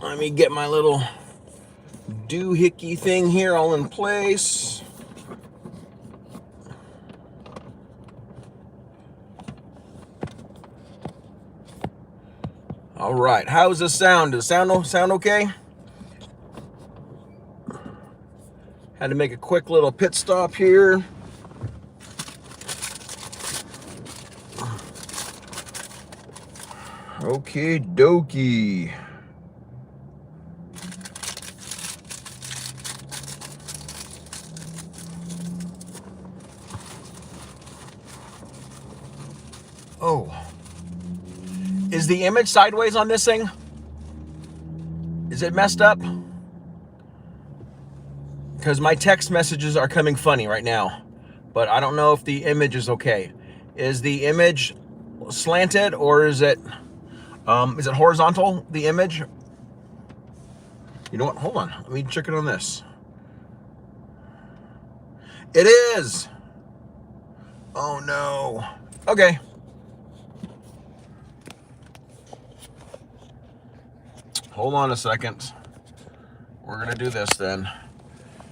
Let me get my little doohickey thing here all in place. All right, how's the sound? Does the sound okay? Had to make a quick little pit stop here. Okay, dokie. Oh. Is the image sideways on this thing? Is it messed up? Because my text messages are coming funny right now. But I don't know if the image is okay. Is the image slanted or is it horizontal, the image? You know what? Hold on. Let me check it on this. It is. Oh no. Okay. Hold on a second. We're gonna do this then.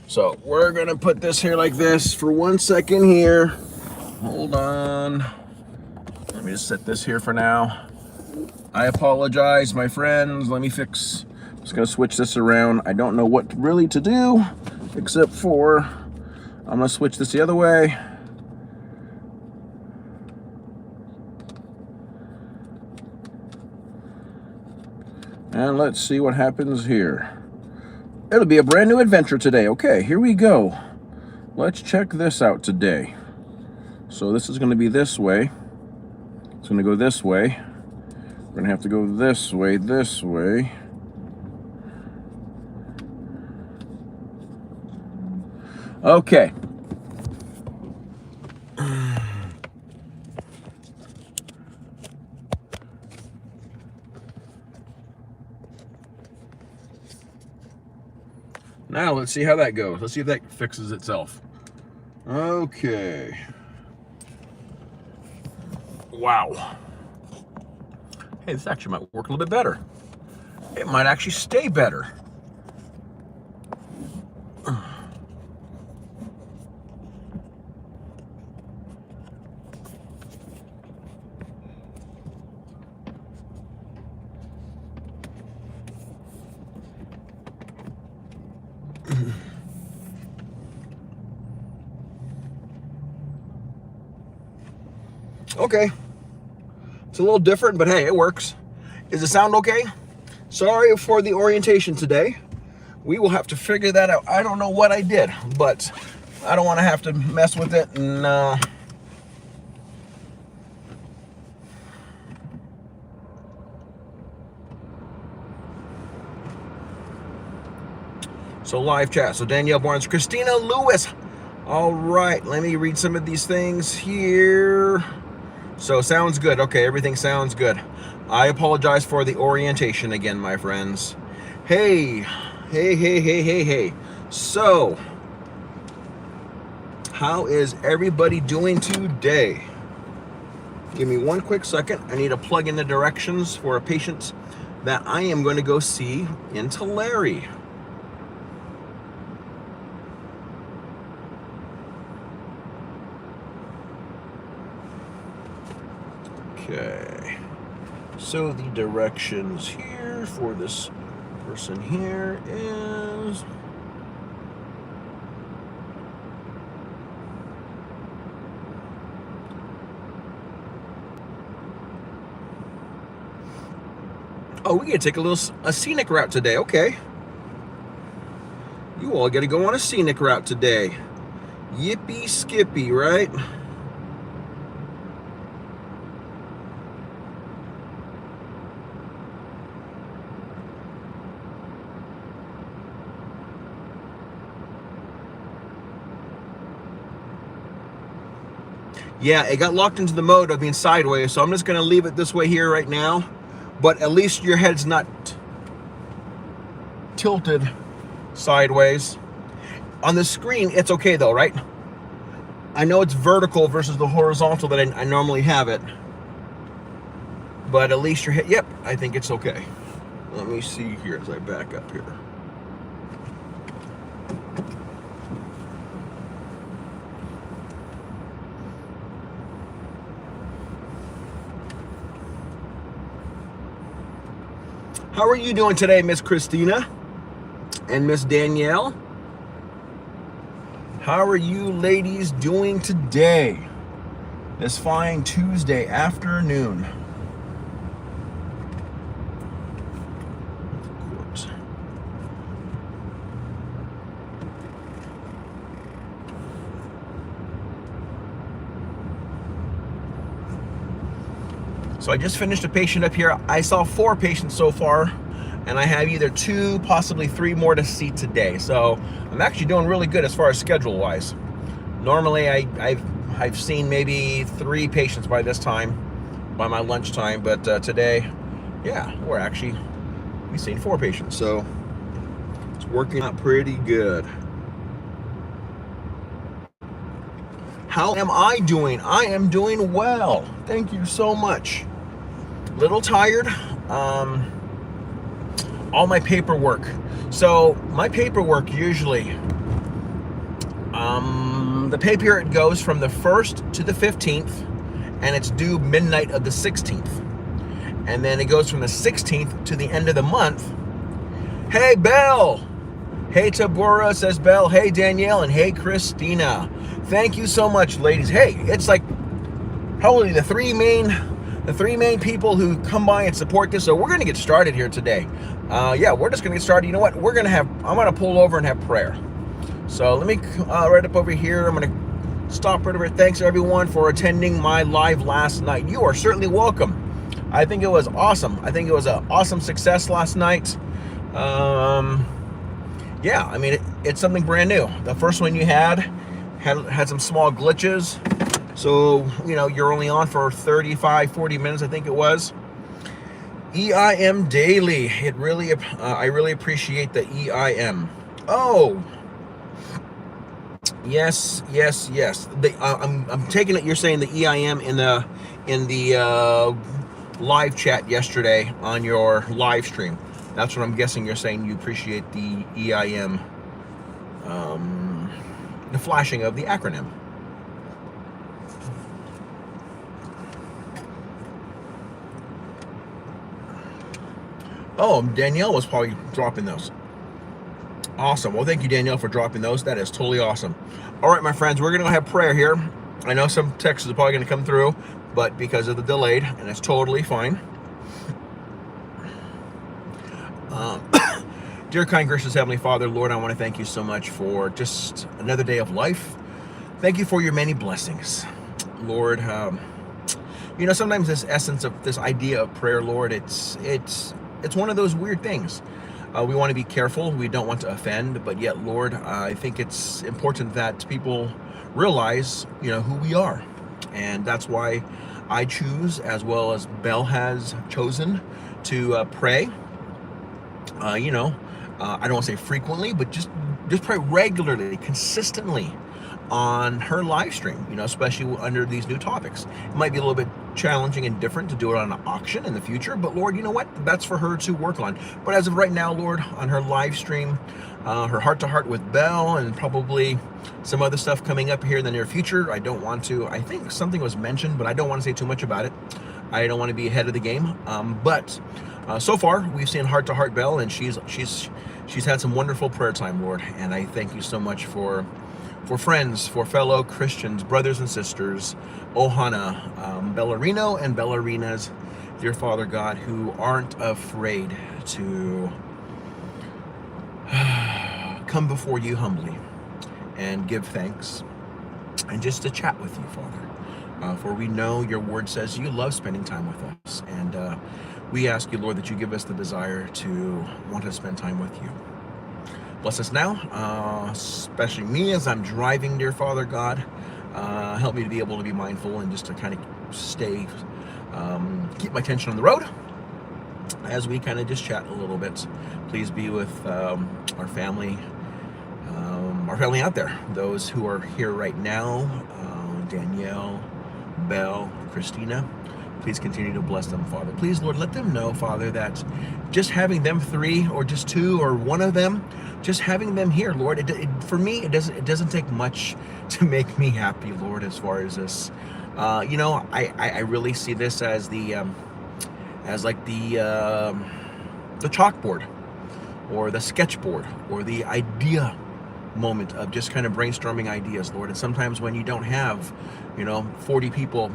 So we're gonna put this here like this for 1 second here. Hold on. Let me just set this here for now. I apologize, my friends. Let me fix. I'm just gonna switch this around. I don't know what really to do, except for I'm gonna switch this the other way. And let's see what happens here. It'll be a brand new adventure today. Okay, here we go. Let's check this out today. So this is going to be this way. It's going to go this way. We're going to have to go this way, this way. Okay. Now let's see how that goes. Let's see if that fixes itself. Okay. Wow. Hey, this actually might work a little bit better. It might actually stay better. Okay. It's a little different, but hey, it works. Is the sound okay? Sorry for the orientation today. We will have to figure that out. I don't know what I did, but I don't want to have to mess with it. And so live chat. So Danielle Barnes, Christina Lewis. All right, let me read some of these things here. So sounds good. Okay, everything sounds good. I apologize for the orientation again, my friends. Hey. So, how is everybody doing today? Give me 1 quick second. I need to plug in the directions for a patient that I am going to go see in Tulare. Okay, so the directions here for this person here is oh, we get to take a scenic route today. Okay, you all got to go on a scenic route today. Yippee skippy, right? Yeah, it got locked into the mode of being sideways, so I'm just going to leave it this way here right now. But at least your head's not tilted sideways. On the screen, it's okay though, right? I know it's vertical versus the horizontal that I normally have it. But at least your head, yep, I think it's okay. Let me see here as I back up here. How are you doing today, Miss Christina and Miss Danielle? How are you ladies doing today? This fine Tuesday afternoon. So I just finished a patient up here. I saw 4 patients so far, and I have either 2, possibly 3 more to see today. So I'm actually doing really good as far as schedule-wise. Normally I've seen maybe 3 patients by this time, by my lunchtime, but today, yeah, we've seen 4 patients. So it's working out pretty good. How am I doing? I am doing well. Thank you so much. Little tired. All my paperwork. So my paperwork usually, the pay period goes from the 1st to the 15th, and it's due midnight of the 16th. And then it goes from the 16th to the end of the month. Hey, Belle. Hey, Tabora, says Belle. Hey, Danielle, and hey, Christina. Thank you so much, ladies. Hey, it's like probably the three main people who come by and support this. So we're going to get started here today. Yeah, we're just going to get started. You know what? I'm going to pull over and have prayer. So let me right up over here. I'm going to stop right over here. Thanks everyone for attending my live last night. You are certainly welcome. I think it was awesome. I think it was an awesome success last night. Yeah, I mean, it's something brand new. The first one you had some small glitches. So, you know, you're only on for 35, 40 minutes, I think it was. EIM Daily. I really appreciate the EIM. Oh, yes. I'm taking it you're saying the EIM in the live chat yesterday on your live stream. That's what I'm guessing you're saying. You appreciate the EIM, the flashing of the acronym. Oh, Danielle was probably dropping those. Awesome. Well, thank you, Danielle, for dropping those. That is totally awesome. All right, my friends, we're going to have prayer here. I know some texts are probably going to come through, but because of the delayed, and it's totally fine. Dear kind, gracious Heavenly Father, Lord, I want to thank you so much for just another day of life. Thank you for your many blessings. Lord, you know, sometimes this essence of this idea of prayer, Lord, it's one of those weird things. We want to be careful. We don't want to offend, but yet, Lord, I think it's important that people realize, you know, who we are. And that's why I choose, as well as Belle has chosen, to pray. You know, I don't want to say frequently, but just pray regularly, consistently on her live stream, you know, especially under these new topics. It might be a little bit challenging and different to do it on an auction in the future, but Lord, you know what? That's for her to work on. But as of right now, Lord, on her live stream, her heart-to-heart with Belle, and probably some other stuff coming up here in the near future. I think something was mentioned, but I don't want to say too much about it. I don't want to be ahead of the game. But so far, we've seen heart-to-heart Belle, and she's had some wonderful prayer time, Lord. And I thank you so much for friends, for fellow Christians, brothers and sisters, Ohana, Bellarino and Bellarinas, dear Father God, who aren't afraid to come before you humbly and give thanks and just to chat with you, Father. For we know your word says you love spending time with us. And we ask you, Lord, that you give us the desire to want to spend time with you. Bless us now, especially me as I'm driving, dear Father God. Help me to be able to be mindful and just to kind of stay, keep my attention on the road as we kind of just chat a little bit. Please be with our family out there, those who are here right now, Danielle, Belle, Christina. Please continue to bless them, Father. Please, Lord, let them know, Father, that just having them three or just two or one of them, just having them here, Lord, for me, it doesn't take much to make me happy, Lord, as far as this. I really see this as the chalkboard or the sketchboard or the idea moment of just kind of brainstorming ideas, Lord. And sometimes when you don't have, 40 people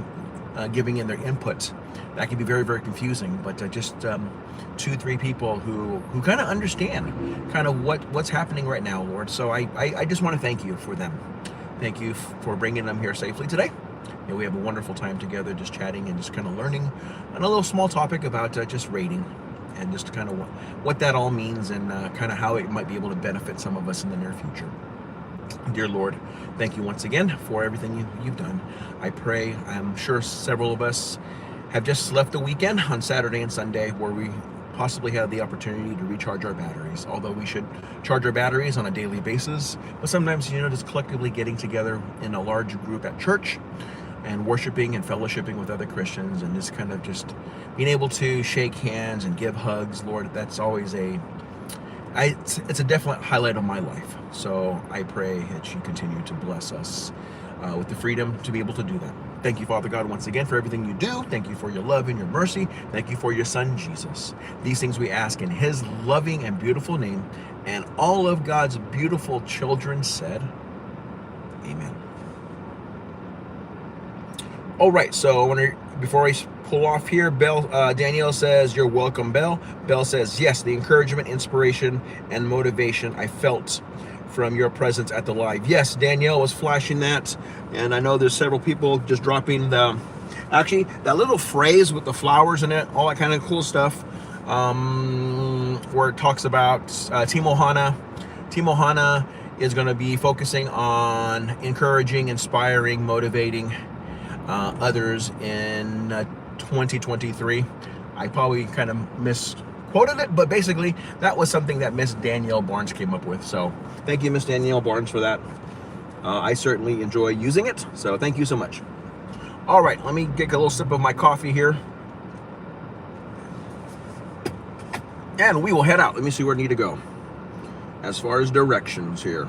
giving in their input, that can be very, very confusing. But just 2-3 people who kind of understand kind of what's happening right now, Lord. So I just want to thank you for them. Thank you for bringing them here safely today. We have a wonderful time together, just chatting and just kind of learning on a little small topic about just rating and just kind of what that all means and kind of how it might be able to benefit some of us in the near future. Dear Lord, thank you once again for everything you've done. I pray, I'm sure several of us have just left the weekend on Saturday and Sunday where we possibly have the opportunity to recharge our batteries, although we should charge our batteries on a daily basis. But sometimes, just collectively getting together in a large group at church and worshiping and fellowshipping with other Christians and just kind of just being able to shake hands and give hugs, Lord, that's always it's a definite highlight of my life. So I pray that you continue to bless us with the freedom to be able to do that. Thank you, Father God, once again for everything you do. Thank you for your love and your mercy. Thank you for your Son, Jesus. These things we ask in his loving and beautiful name. And all of God's beautiful children said, amen. All right, so before I pull off here, Danielle says, you're welcome, Belle. Belle says, yes, the encouragement, inspiration, and motivation I felt from your presence at the live. Yes, Danielle was flashing that, and I know there's several people just dropping actually, that little phrase with the flowers in it, all that kind of cool stuff, where it talks about Team Ohana. Team Ohana is going to be focusing on encouraging, inspiring, motivating others in 2023. I probably kind of misquoted it, but basically that was something that Miss Danielle Barnes came up with. So thank you, Miss Danielle Barnes, for that. I certainly enjoy using it, so thank you so much. All right, let me get a little sip of my coffee here, and we will head out. Let me see where I need to go as far as directions here.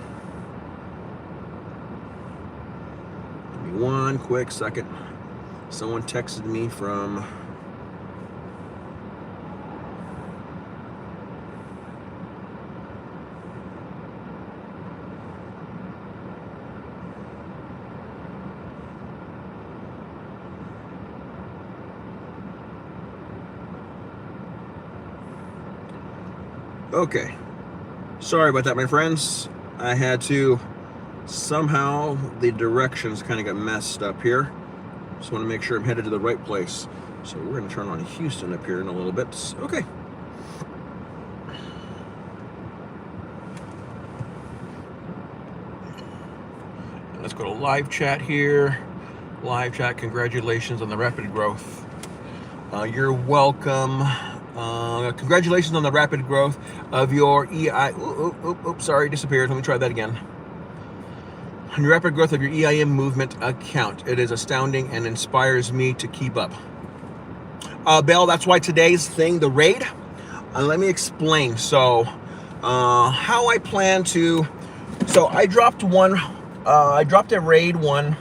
Give me one quick second. Someone texted me from okay. Sorry about that, my friends. I had to somehow the directions kind of got messed up here. Just want to make sure I'm headed to the right place. So we're going to turn on Houston up here in a little bit. Okay. Let's go to live chat here. Live chat, congratulations on the rapid growth. You're welcome. Congratulations on the rapid growth of your sorry, disappeared. Let me try that again. On your rapid growth of your EIM movement account. It is astounding and inspires me to keep up. Belle, that's why today's thing, the raid. Let me explain. So, how I plan to. So I dropped one. I dropped a raid one.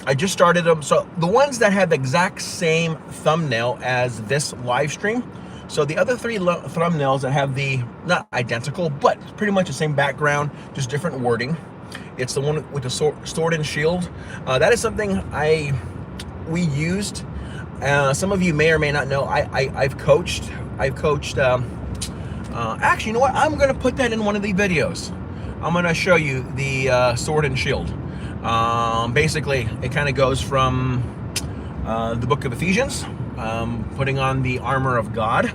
I just started them. So the ones that have the exact same thumbnail as this live stream. So the other 3 thumbnails that have the, not identical, but pretty much the same background, just different wording. It's the one with the sword and shield. That is something we used. Some of you may or may not know. I've coached. Actually, you know what? I'm going to put that in one of the videos. I'm going to show you the sword and shield. Basically, it kind of goes from the book of Ephesians, putting on the armor of God,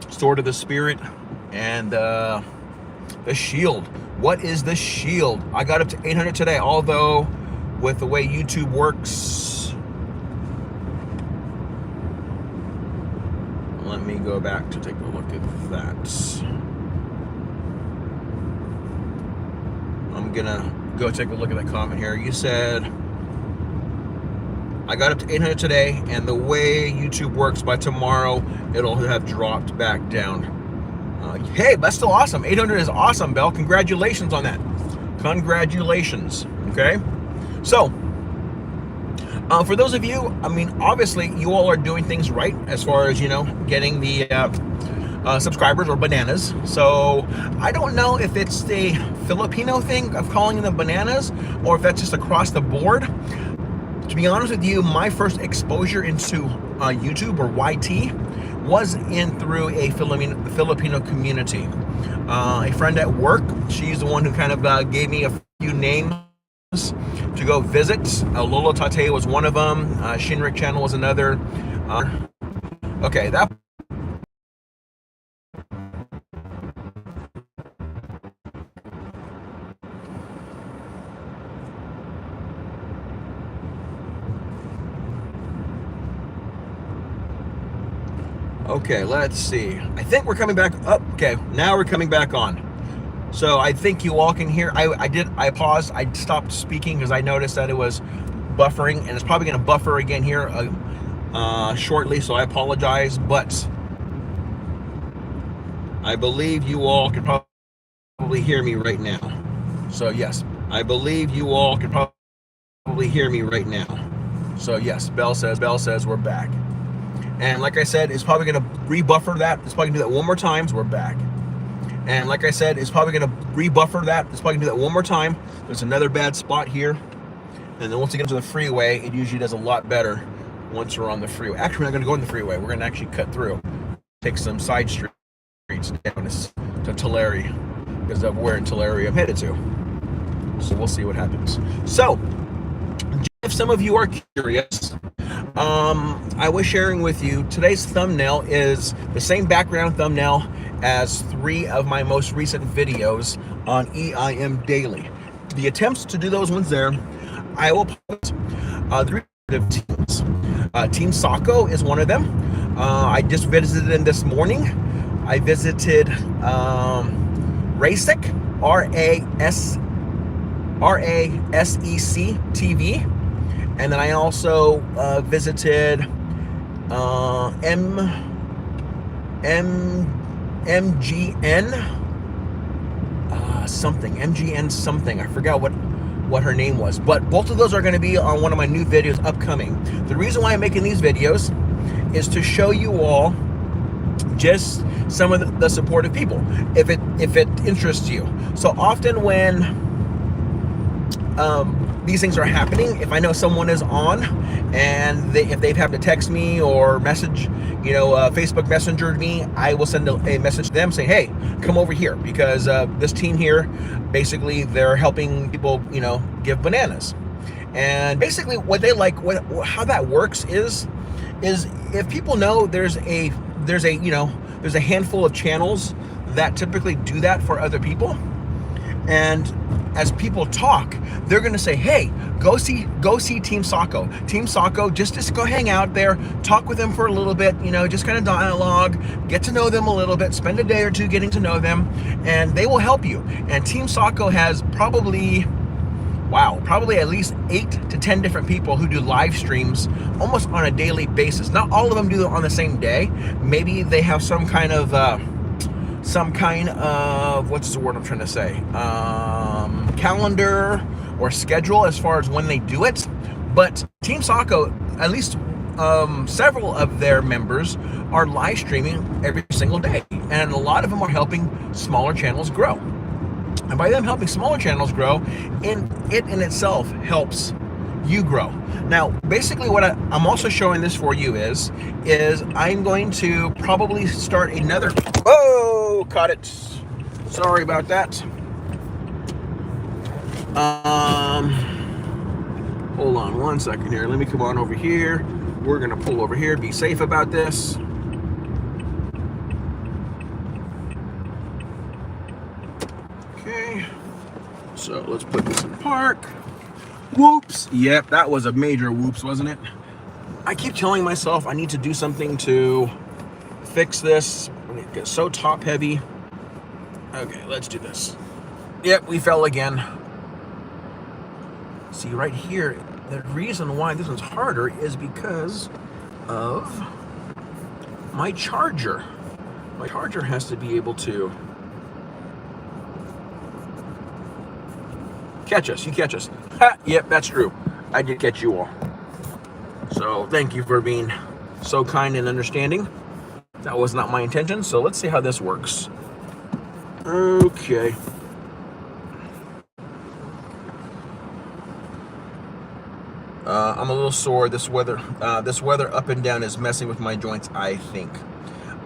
sword of the Spirit, and the shield. What is the shield? I got up to 800 today, although with the way YouTube works, let me go back to take a look at that. I'm gonna go take a look at that comment here. You said I got up to 800 today, and the way YouTube works, by tomorrow it'll have dropped back down. Hey, that's still awesome. 800 is awesome, Bell. Congratulations on that. Congratulations. Okay, so for those of you, I mean, obviously you all are doing things right as far as, you know, getting the subscribers or bananas. So I don't know if it's the Filipino thing of calling them bananas or if that's just across the board. To be honest with you, my first exposure into YouTube or YT was in through a Filipino community. A friend at work, she's the one who kind of gave me a few names to go visit. Lolo Tate was one of them. Shinrik Channel was another. Okay, that. Okay, let's see. I think we're coming back up. Okay, now we're coming back on. So I think you all can hear. I paused. I stopped speaking because I noticed that it was buffering, and it's probably going to buffer again here shortly. So I apologize, but I believe you all can probably hear me right now. So yes, I believe you all can probably hear me right now. So yes, Bell says we're back. And like I said, it's probably going to rebuffer that. It's probably going to do that one more time. So we're back. And like I said, it's probably going to rebuffer that. It's probably going to do that one more time. There's another bad spot here. And then once you get to the freeway, it usually does a lot better once we're on the freeway. Actually, we're not going to go on the freeway. We're going to actually cut through. Take some side streets down to Tulare because of where in Tulare I'm headed to. So we'll see what happens. So, if some of you are curious, I was sharing with you today's thumbnail is the same background thumbnail as 3 of my most recent videos on EIM Daily. The attempts to do those ones there, I will post 3 teams. Team Sako is one of them. I just visited them this morning. I visited RASEC, RASEC TV. And then I also visited MGN something. I forgot what her name was. But both of those are going to be on one of my new videos upcoming. The reason why I'm making these videos is to show you all just some of the supportive people, if it interests you. So often when these things are happening, if I know someone is on and if they've had to text me or message, Facebook Messenger me, I will send a message to them saying, hey, come over here, because this team here, basically they're helping people, give bananas. And basically what they like, how that works is if people know there's a handful of channels that typically do that for other people. And as people talk, they're going to say, hey, go see Team Sako. Team Sako, just go hang out there, talk with them for a little bit, just kind of dialogue, get to know them a little bit, spend a day or two getting to know them, and they will help you. And Team Sako has probably at least 8 to 10 different people who do live streams almost on a daily basis. Not all of them do it on the same day. Maybe they have some kind of what's the word I'm trying to say, calendar or schedule as far as when they do it. But Team Sako, at least several of their members are live streaming every single day, and a lot of them are helping smaller channels grow. And by them helping smaller channels grow, it in itself helps you grow. Now, basically what I'm also showing this for you is I'm going to probably start another, whoa, caught it. Sorry about that. Hold on one second here. Let me come on over here. We're gonna pull over here, be safe about this. Okay, so let's put this in park. Whoops. Yep, that was a major whoops, wasn't it? I keep telling myself I need to do something to fix this. It gets so top heavy. Okay, let's do this. Yep, we fell again. See, right here, the reason why this one's harder is because of my charger. My charger has to be able to catch us. You catch us. Ha! Yep, that's true. I did catch you all. So thank you for being so kind and understanding. That was not my intention. So let's see how this works. Okay. I'm a little sore. This weather up and down is messing with my joints, I think.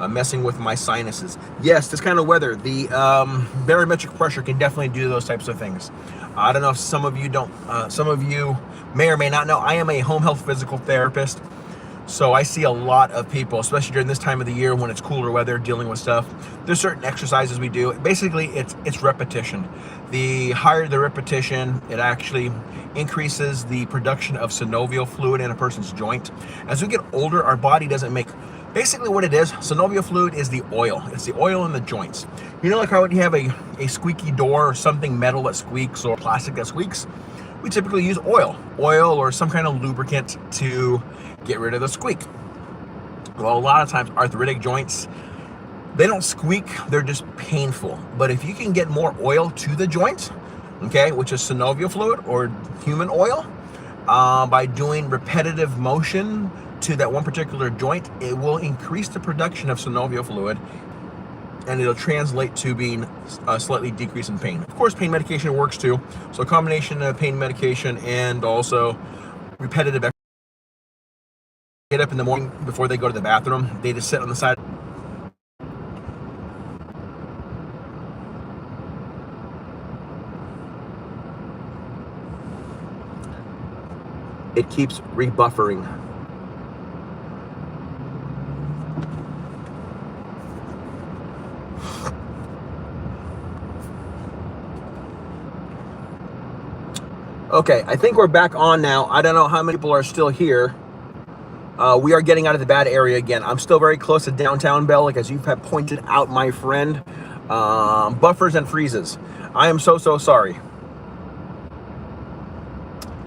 Messing with my sinuses. Yes, this kind of weather, the barometric pressure can definitely do those types of things. I don't know if some of you may or may not know, I am a home health physical therapist. So I see a lot of people, especially during this time of the year when it's cooler weather, dealing with stuff. There's certain exercises we do. Basically, it's repetition. The higher the repetition, it actually increases the production of synovial fluid in a person's joint. As we get older, our body doesn't make. Basically what it is, synovial fluid is the oil. It's the oil in the joints. You know, like how when you have a squeaky door or something metal that squeaks or plastic that squeaks? We typically use oil or some kind of lubricant to get rid of the squeak. Well, a lot of times arthritic joints, they don't squeak, they're just painful. But if you can get more oil to the joint, okay, which is synovial fluid or human oil, by doing repetitive motion to that one particular joint, it will increase the production of synovial fluid, and it'll translate to being a slightly decrease in pain. Of course, pain medication works too. So a combination of pain medication and also repetitive exercise. Get up in the morning before they go to the bathroom, they just sit on the side. It keeps rebuffering. Okay, I think we're back on now. I don't know how many people are still here. We are getting out of the bad area again. I'm still very close to downtown Bell, like as you have pointed out, my friend. Buffers and freezes. I am so sorry.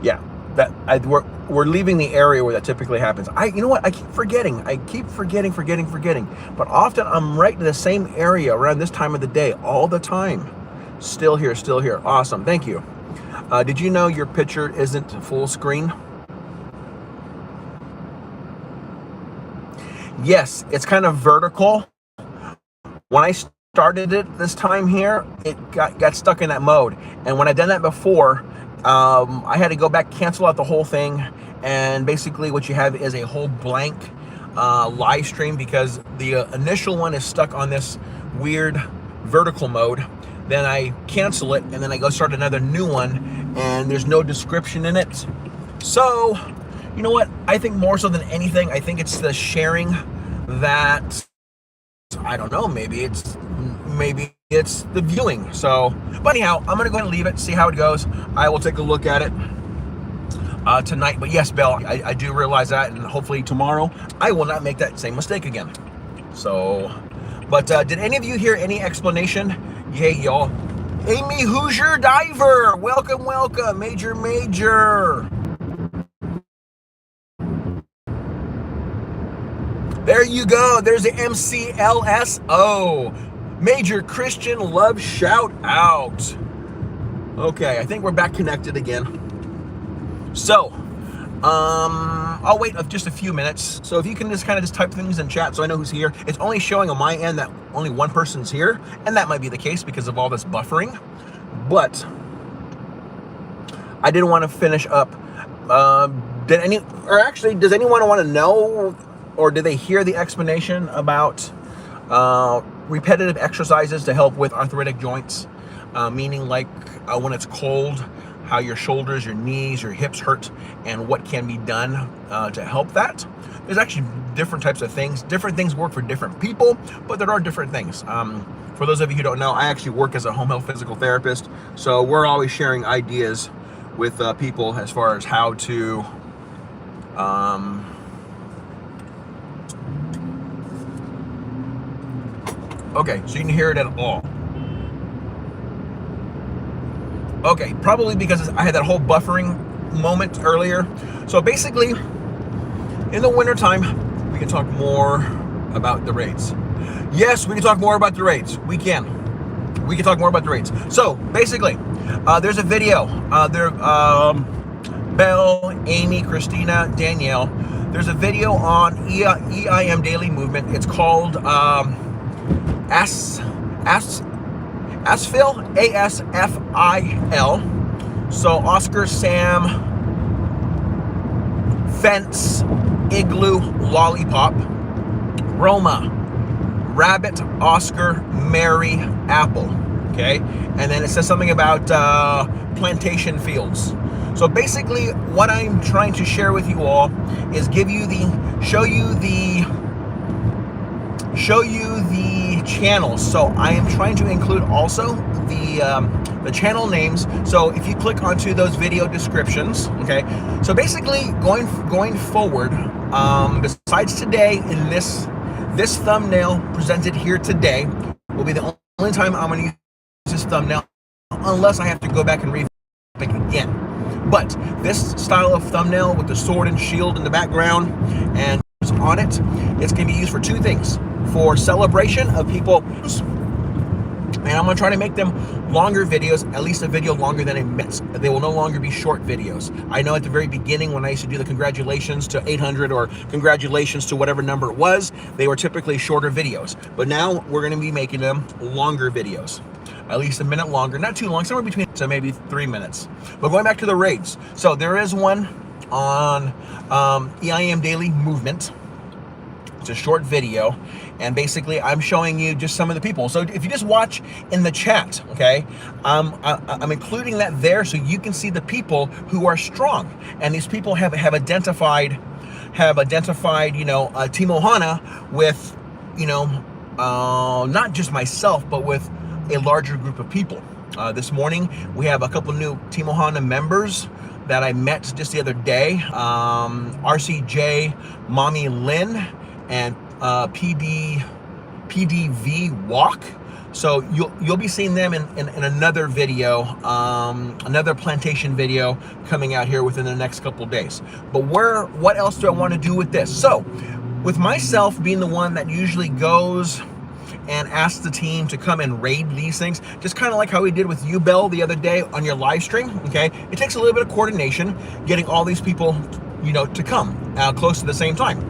Yeah, we're leaving the area where that typically happens. You know what? I keep forgetting. Forgetting. But often I'm right in the same area around this time of the day all the time. Still here. Awesome. Thank you. Did you know your picture isn't full screen? Yes, it's kind of vertical. When I started it this time here, it got stuck in that mode. And when I've done that before, I had to go back, cancel out the whole thing. And basically what you have is a whole blank live stream because the initial one is stuck on this weird vertical mode. Then I cancel it and then I go start another new one and there's no description in it. So, you know what? I think more so than anything, I think it's the sharing that, I don't know, maybe it's the viewing. So, but anyhow, I'm going to go ahead and leave it, see how it goes. I will take a look at it tonight. But yes, Bell, I do realize that, and hopefully tomorrow I will not make that same mistake again. So, but did any of you hear any explanation? Yay, y'all. Amy Hoosier Diver, welcome, Major. There you go. There's the MCLSO. Major Christian Love shout out. Okay, I think we're back connected again. So, I'll wait just a few minutes. So if you can just kind of type things in chat so I know who's here. It's only showing on my end that only one person's here, and that might be the case because of all this buffering. But I didn't want to finish up. Does anyone want to know, or did they hear the explanation about repetitive exercises to help with arthritic joints? Meaning like when it's cold, how your shoulders, your knees, your hips hurt, and what can be done to help that. There's actually different types of things. Different things work for different people, but there are different things. For those of you who don't know, I actually work as a home health physical therapist, so we're always sharing ideas with people as far as how to okay, so you can hear it at all. Okay, probably because I had that whole buffering moment earlier. So basically, in the wintertime, we can talk more about the raids. Yes, we can talk more about the raids. We can talk more about the raids. So basically, there's a video. Belle, Amy, Christina, Danielle. There's a video on EIM Daily Movement. It's called ASFIL, ASFIL. So Oscar, Sam, Fence, Igloo, Lollipop, Roma, Rabbit, Oscar, Mary, Apple. Okay, and then it says something about plantation fields. So basically, what I'm trying to share with you all is show you the channels. So I am trying to include also the channel names. So if you click onto those video descriptions, okay. So basically, going forward, besides today in this thumbnail presented here today will be the only time I'm going to use this thumbnail, unless I have to go back and read it again. But this style of thumbnail with the sword and shield in the background and on it, it's going to be used for two things: for celebration of people, and I'm going to try to make them longer videos, at least a video longer than a minute. They will no longer be short videos. I know at the very beginning when I used to do the congratulations to 800 or congratulations to whatever number it was, they were typically shorter videos. But now we're going to be making them longer videos, at least a minute longer, not too long, somewhere between, so maybe 3 minutes. But going back to the raids, so there is one on EIM Daily Movement. It's a short video, and basically I'm showing you just some of the people. So if you just watch in the chat, okay, I'm including that there so you can see the people who are strong, and these people have identified, you know, Team Ohana with, you know, not just myself, but with a larger group of people. This morning we have a couple new Team Ohana members that I met just the other day. RCJ, Mommy Lynn, and PDV Walk. So you'll be seeing them in another video, another plantation video coming out here within the next couple of days. But what else do I want to do with this? So with myself being the one that usually goes and asks the team to come and raid these things, just kind of like how we did with you, Belle, the other day on your live stream, okay? It takes a little bit of coordination getting all these people, you know, to come close to the same time.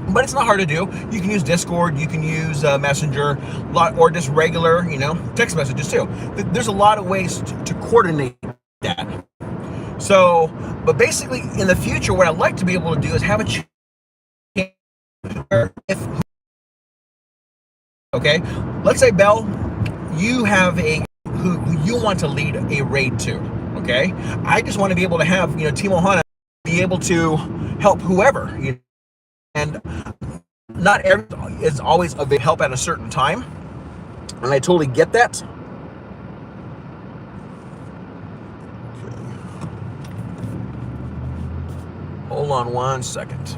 But it's not hard to do. You can use Discord, you can use Messenger, or just regular, you know, text messages too. There's a lot of ways to coordinate that. So, but basically in the future, what I'd like to be able to do is have a chance where okay, let's say, Belle, you have who you want to lead a raid to, okay? I just want to be able to have, you know, Team Ohana be able to help whoever, you know, and not everyone is always of help at a certain time, and I totally get that. Okay. Hold on 1 second.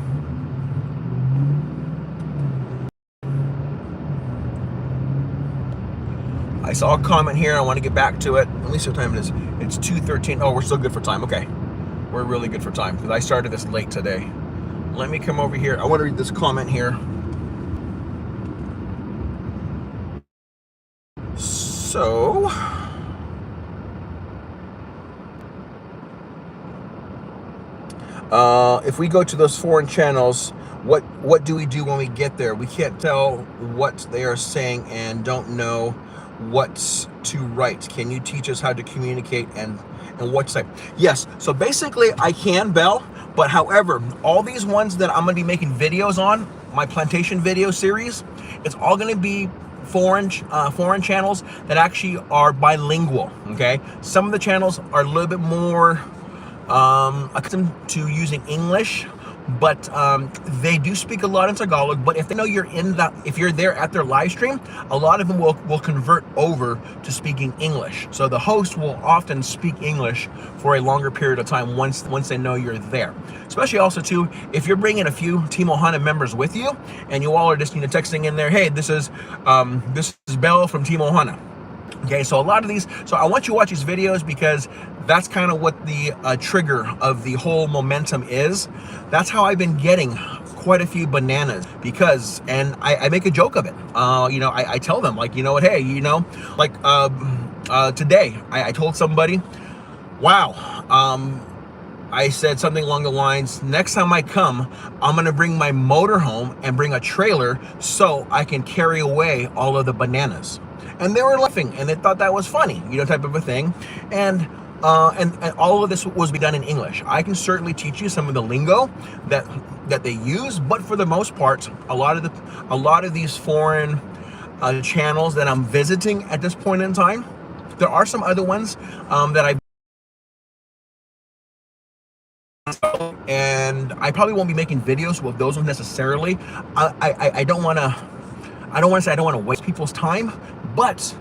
I saw a comment here. I want to get back to it. Let me see what time it is. It's 2:13. Oh, we're still good for time. Okay. We're really good for time because I started this late today. Let me come over here. I want to read this comment here. So, if we go to those foreign channels, what do we do when we get there? We can't tell what they are saying and don't know what to write. Can you teach us how to communicate and what to say? Yes. So basically, I can, Belle. But however, all these ones that I'm going to be making videos on, my plantation video series, it's all going to be foreign channels that actually are bilingual. Okay. Some of the channels are a little bit more accustomed to using English, but they do speak a lot in Tagalog. But if they know if you're there at their live stream, a lot of them will convert over to speaking English. So the host will often speak English for a longer period of time once they know you're there. Especially also too, if you're bringing a few Team Ohana members with you, and you all are just, you know, texting in there, hey, this is Belle from Team Ohana. Okay, so a lot of these, so I want you to watch these videos because that's kind of what the trigger of the whole momentum is. That's how I've been getting quite a few bananas, because, and I make a joke of it. You know, I tell them, like, you know what, hey, you know, like today I told somebody, wow, I said something along the lines, next time I come, I'm gonna bring my motorhome and bring a trailer so I can carry away all of the bananas. And they were laughing and they thought that was funny, you know, type of a thing. And all of this was be done in English. I can certainly teach you some of the lingo that they use, but for the most part, a lot of these foreign channels that I'm visiting at this point in time, there are some other ones that I've, and I probably won't be making videos with those ones necessarily. I don't want to say I don't want to waste people's time, but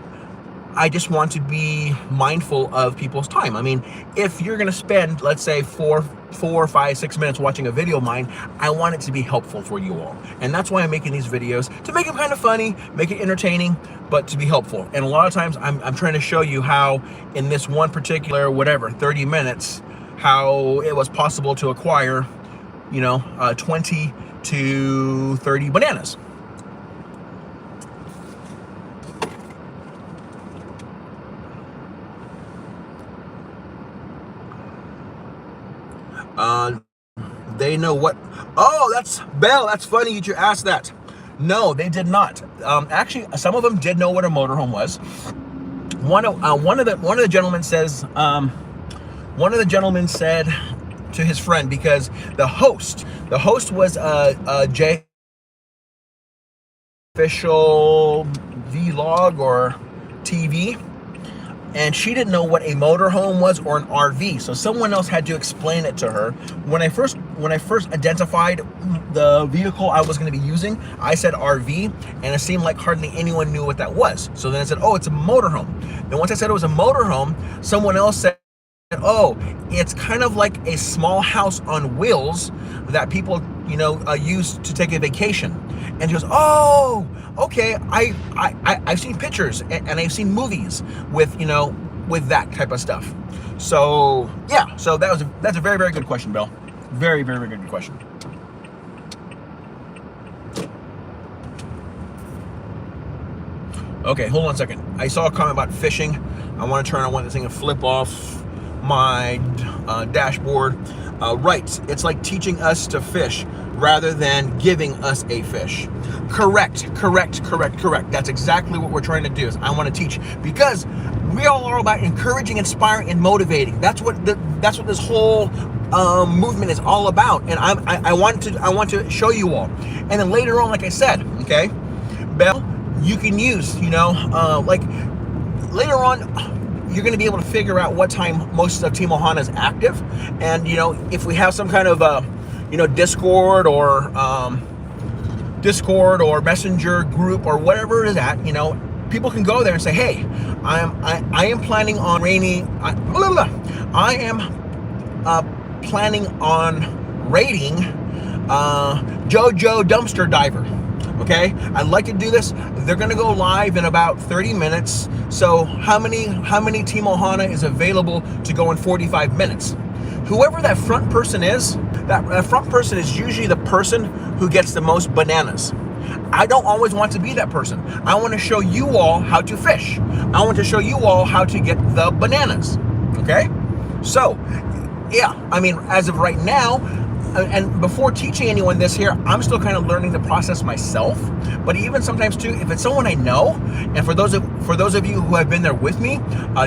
I just want to be mindful of people's time. I mean, if you're going to spend, let's say, 4, 5, 6 minutes watching a video of mine, I want it to be helpful for you all. And that's why I'm making these videos, to make them kind of funny, make it entertaining, but to be helpful. And a lot of times I'm trying to show you how in this one particular, whatever, 30 minutes, how it was possible to acquire, you know, 20 to 30 bananas. They know what, oh, that's Belle, that's funny you asked that. No, they did not. Actually, some of them did know what a motorhome was. One of the gentlemen says, one of the gentlemen said to his friend, because the host was J official vlog or TV, and she didn't know what a motorhome was or an RV. So someone else had to explain it to her. When I first identified the vehicle I was going to be using, I said RV, and it seemed like hardly anyone knew what that was. So then I said, oh, it's a motorhome. Then once I said it was a motorhome, someone else said, oh, it's kind of like a small house on wheels that people, you know, use to take a vacation. And she goes, oh, okay, I've seen pictures and I've seen movies with, you know, with that type of stuff. So yeah, so that's a very, very good question, Bill. Very, very, very good question. Okay, hold on a second. I saw a comment about fishing. I want this thing to flip off my dashboard. Right, it's like teaching us to fish rather than giving us a fish. Correct. That's exactly what we're trying to do. Is I want to teach, because we all are about encouraging, inspiring, and motivating. That's what this whole movement is all about. And I want to show you all. And then later on, like I said, okay, Belle, you can use, you know, like later on, you're going to be able to figure out what time most of Team Ohana is active. And, you know, if we have some kind of, you know, Discord or Messenger group or whatever it is at, you know, people can go there and say, hey, I am planning on planning on raiding JoJo Dumpster Diver. Okay, I'd like to do this. They're gonna go live in about 30 minutes. So how many Team Ohana is available to go in 45 minutes? Whoever that front person is, that front person is usually the person who gets the most bananas. I don't always want to be that person. I want to show you all how to fish. I want to show you all how to get the bananas. Okay, so yeah, I mean, as of right now, and before teaching anyone this here, I'm still kind of learning the process myself. But even sometimes too, if it's someone I know, and for those of you who have been there with me,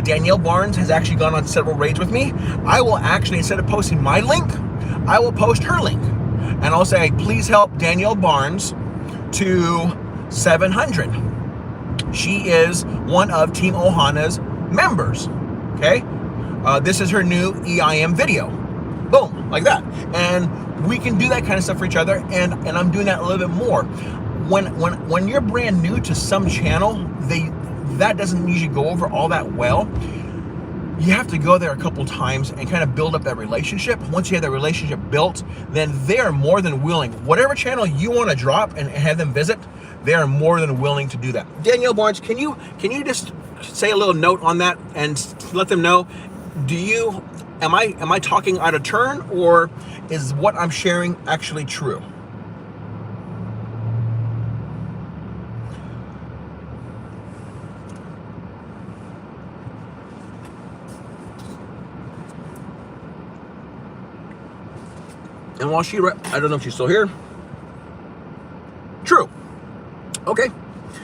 Danielle Barnes has actually gone on several raids with me. I will actually, instead of posting my link, I will post her link, and I'll say, please help Danielle Barnes to 700. She is one of Team Ohana's members. Okay, this is her new EIM video. Boom, like that. And we can do that kind of stuff for each other, and I'm doing that a little bit more. When you're brand new to some channel, that doesn't usually go over all that well. You have to go there a couple times and kind of build up that relationship. Once you have that relationship built, then they're more than willing. Whatever channel you want to drop and have them visit, they are more than willing to do that. Danielle Barnes, can you just say a little note on that and let them know am I talking out of turn, or is what I'm sharing actually true? And while I don't know if she's still here. True. Okay.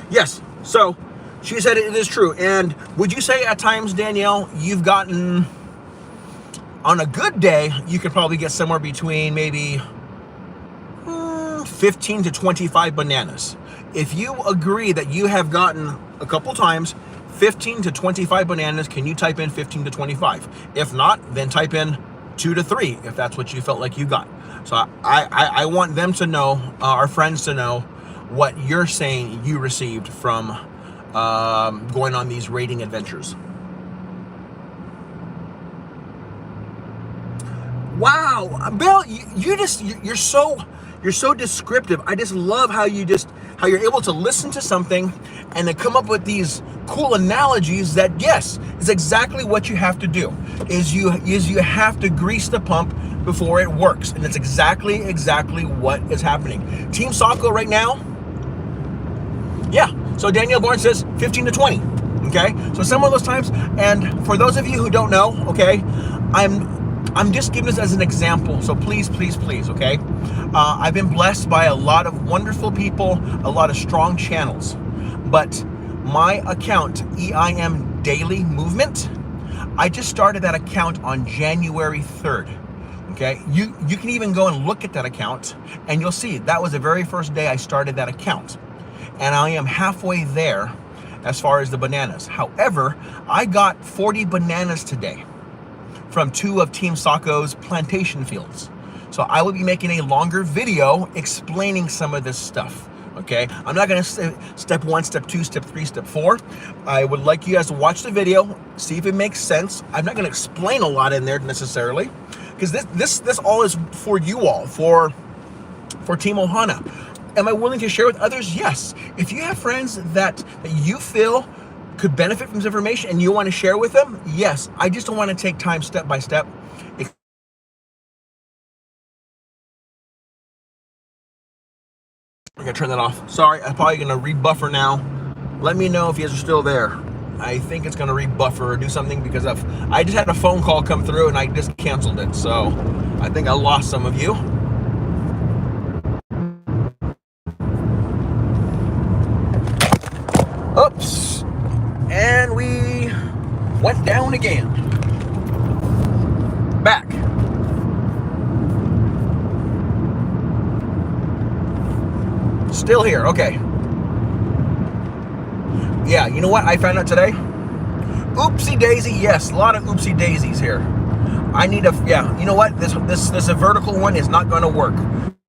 Yes. So she said it is true. And would you say at times, Danielle, you've gotten, on a good day, you could probably get somewhere between maybe 15 to 25 bananas. If you agree that you have gotten a couple times 15 to 25 bananas, can you type in 15 to 25? If not, then type in 2 to 3 if that's what you felt like you got. So I want them to know, our friends to know, what you're saying you received from going on these raiding adventures. Wow, Bill, you're so descriptive. I just love how you're able to listen to something and then come up with these cool analogies that, yes, is exactly what you have to do. Is you have to grease the pump before it works, and it's exactly what is happening. Team Saco right now, yeah. So Danielle Barnes says 15 to 20. Okay, so some of those times, and for those of you who don't know, okay, I'm just giving this as an example, so please, okay? I've been blessed by a lot of wonderful people, a lot of strong channels, but my account, EIM Daily Movement, I just started that account on January 3rd, okay? You can even go and look at that account, and you'll see that was the very first day I started that account, and I am halfway there as far as the bananas. However, I got 40 bananas today from 2 of Team Saco's plantation fields. So I will be making a longer video explaining some of this stuff, okay? I'm not gonna say step 1, step 2, step 3, step 4. I would like you guys to watch the video, see if it makes sense. I'm not gonna explain a lot in there necessarily, because this all is for you all, for Team Ohana. Am I willing to share with others? Yes. If you have friends that you feel could benefit from this information and you want to share with them, yes. I just don't want to take time step by step. I'm gonna turn that off. Sorry, I'm probably gonna rebuffer now. Let me know if you guys are still there. I think it's gonna rebuffer or do something because I just had a phone call come through and I just canceled it. So I think I lost some of you. Oops. And we went down again. Back. Still here, okay. Yeah, you know what I found out today? Oopsie daisy, yes, a lot of oopsie daisies here. I need yeah, you know what? This a vertical one is not gonna work.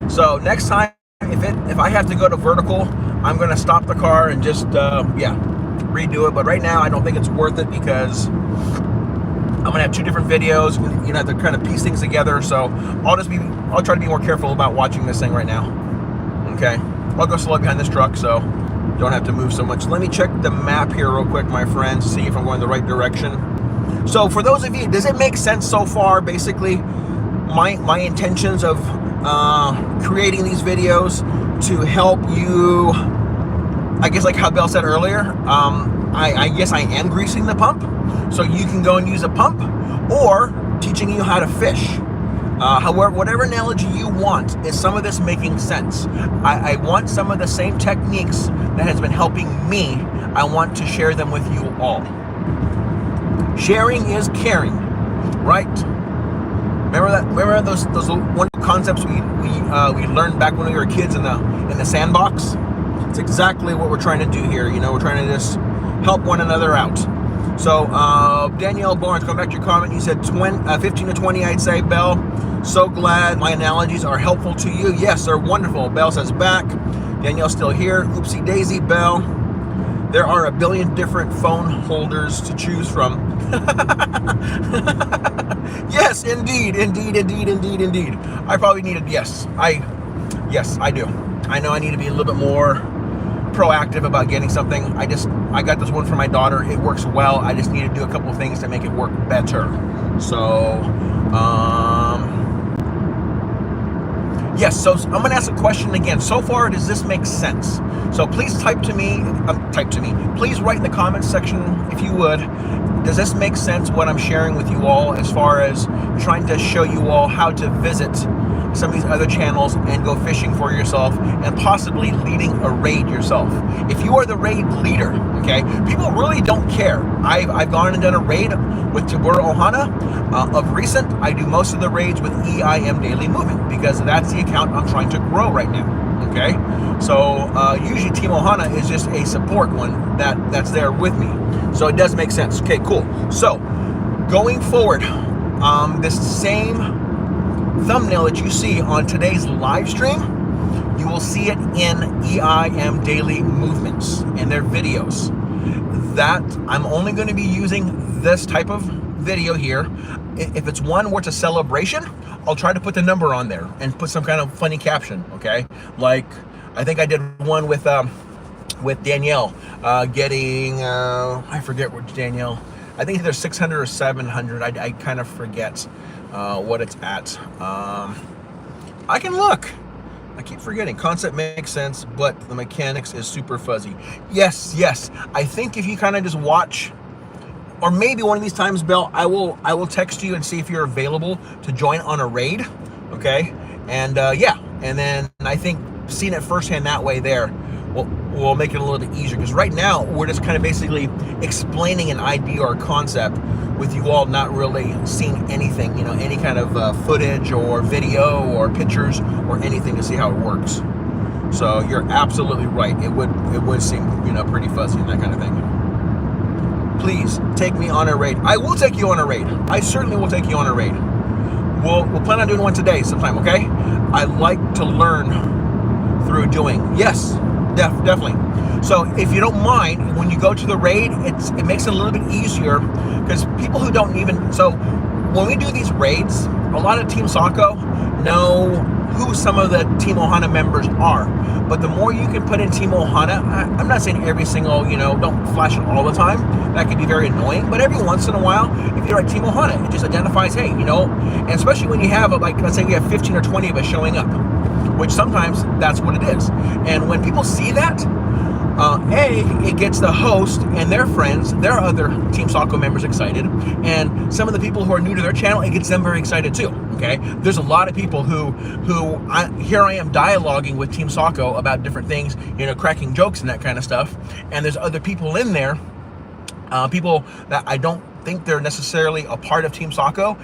So next time, if I have to go to vertical, I'm gonna stop the car and just redo it. But right now I don't think it's worth it because I'm gonna have 2 different videos. You know, have to kind of piece things together. So I'll try to be more careful about watching this thing right now. Okay, I'll go slow behind this truck so don't have to move so much. Let me check the map here real quick, my friends, see if I'm going the right direction. So for those of you, does it make sense so far? Basically, my intentions of creating these videos to help you, I guess like how Belle said earlier, I guess I am greasing the pump so you can go and use a pump, or teaching you how to fish. However, whatever analogy you want, is some of this making sense? I want some of the same techniques that has been helping me. I want to share them with you all. Sharing is caring, right? Remember those wonderful concepts we learned back when we were kids in the sandbox? It's exactly what we're trying to do here. You know, we're trying to just help one another out. So Danielle Barnes, going back to your comment, you said 15 to 20, I'd say, Belle. So glad my analogies are helpful to you. Yes, they're wonderful. Belle says back. Danielle's still here. Oopsie daisy, Belle. There are a billion different phone holders to choose from. Yes, indeed. I probably needed, yes, I do. I know I need to be a little bit more proactive about getting something. I got this one for my daughter. It works well. I just need to do a couple of things to make it work better. So, yes, so I'm going to ask a question again. So far, does this make sense? So please type to me. Please write in the comments section, if you would. Does this make sense, what I'm sharing with you all, as far as trying to show you all how to visit some of these other channels and go fishing for yourself and possibly leading a raid yourself? If you are the raid leader, okay, people really don't care. I've gone and done a raid with Tabora Ohana. Of recent, I do most of the raids with EIM Daily Movement because that's the account I'm trying to grow right now. Okay, so usually Team Ohana is just a support one that's there with me. So it does make sense. Okay, cool. So going forward, this same thumbnail that you see on today's live stream, you will see it in EIM Daily Movements in their videos. That I'm only going to be using this type of video here. If it's one where it's a celebration, I'll try to put the number on there and put some kind of funny caption, okay? Like, I think I did one with Danielle getting, I forget what Danielle, I think either 600 or 700. I kind of forget what it's at. I can look. I keep forgetting. Concept makes sense, but the mechanics is super fuzzy. Yes. I think if you kind of just watch, or maybe one of these times, Bill, I will text you and see if you're available to join on a raid, okay? And yeah, and then I think seeing it firsthand that way there will make it a little bit easier, because right now we're just kind of basically explaining an idea or concept with you all not really seeing anything, you know, any kind of footage or video or pictures or anything to see how it works. So you're absolutely right. It would seem, you know, pretty fuzzy and that kind of thing. Please take me on a raid. I will take you on a raid. I certainly will take you on a raid. We'll plan on doing one today sometime, okay? I like to learn through doing. Yes, definitely. So if you don't mind, when you go to the raid, it makes it a little bit easier, because people who don't even, so when we do these raids, a lot of Team Sako know who some of the Team Ohana members are. But the more you can put in Team Ohana, I'm not saying every single, you know, don't flash it all the time. That can be very annoying. But every once in a while, if you're at Team Ohana, it just identifies, hey, you know, and especially when you have, like, let's say we have 15 or 20 of us showing up, which sometimes that's what it is. And when people see that, it gets the host and their friends, their other Team Sako members excited, and some of the people who are new to their channel, it gets them very excited too. Okay, there's a lot of people here I am dialoguing with Team Sako about different things, you know, cracking jokes and that kind of stuff, and there's other people in there, people that I don't think they're necessarily a part of Team Sako.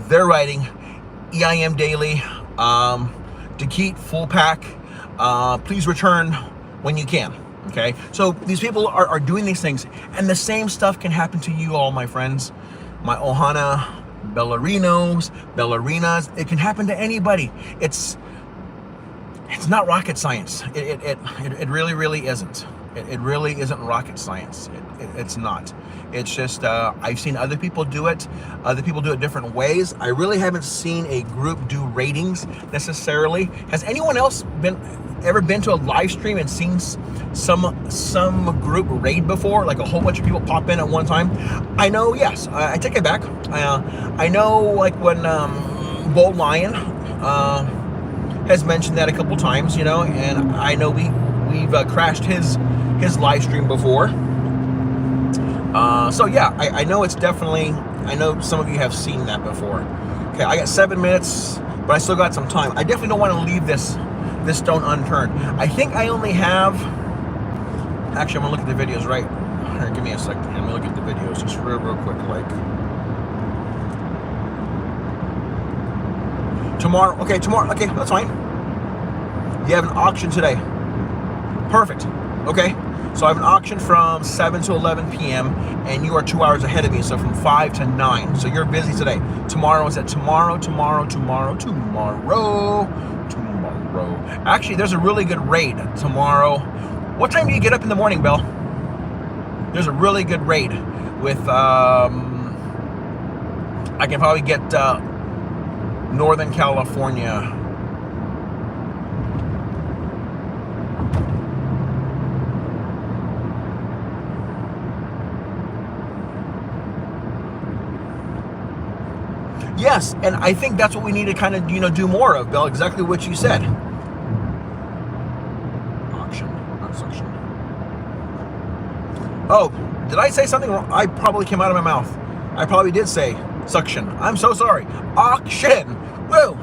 They're writing EIM Daily, Dekit full pack, please return when you can. Okay, so these people are doing these things, and the same stuff can happen to you all, my friends, my Ohana ballerinos, ballerinas. It can happen to anybody. It's not rocket science. It really isn't. It really isn't rocket science. It's not. It's just I've seen other people do it. Other people do it different ways. I really haven't seen a group do ratings necessarily. Has anyone else ever been to a live stream and seen some group raid before, like a whole bunch of people pop in at one time? I know, yes. I take it back. I know, like when Bold Lion has mentioned that a couple times, you know, and I know we've crashed his live stream before. So yeah, I know it's definitely, I know some of you have seen that before. Okay, I got 7 minutes, but I still got some time. I definitely don't want to leave this stone unturned. I think I only have, actually I'm gonna look at the videos right here. Give me a second. I'm gonna look at the videos just real quick. Like tomorrow, okay, that's fine. You have an auction today. Perfect. Okay, so I have an auction from 7 to 11 p.m. and you are 2 hours ahead of me, so from 5 to 9. So you're busy today. Tomorrow is at tomorrow. Actually, there's a really good raid tomorrow. What time do you get up in the morning, Bill? There's a really good raid with, I can probably get Northern California. Yes, and I think that's what we need to kind of, do more of, Bell. Exactly what you said. Auction, not suction. Oh, did I say something wrong? I probably came out of my mouth. I probably did say suction. I'm so sorry. Auction. Woo.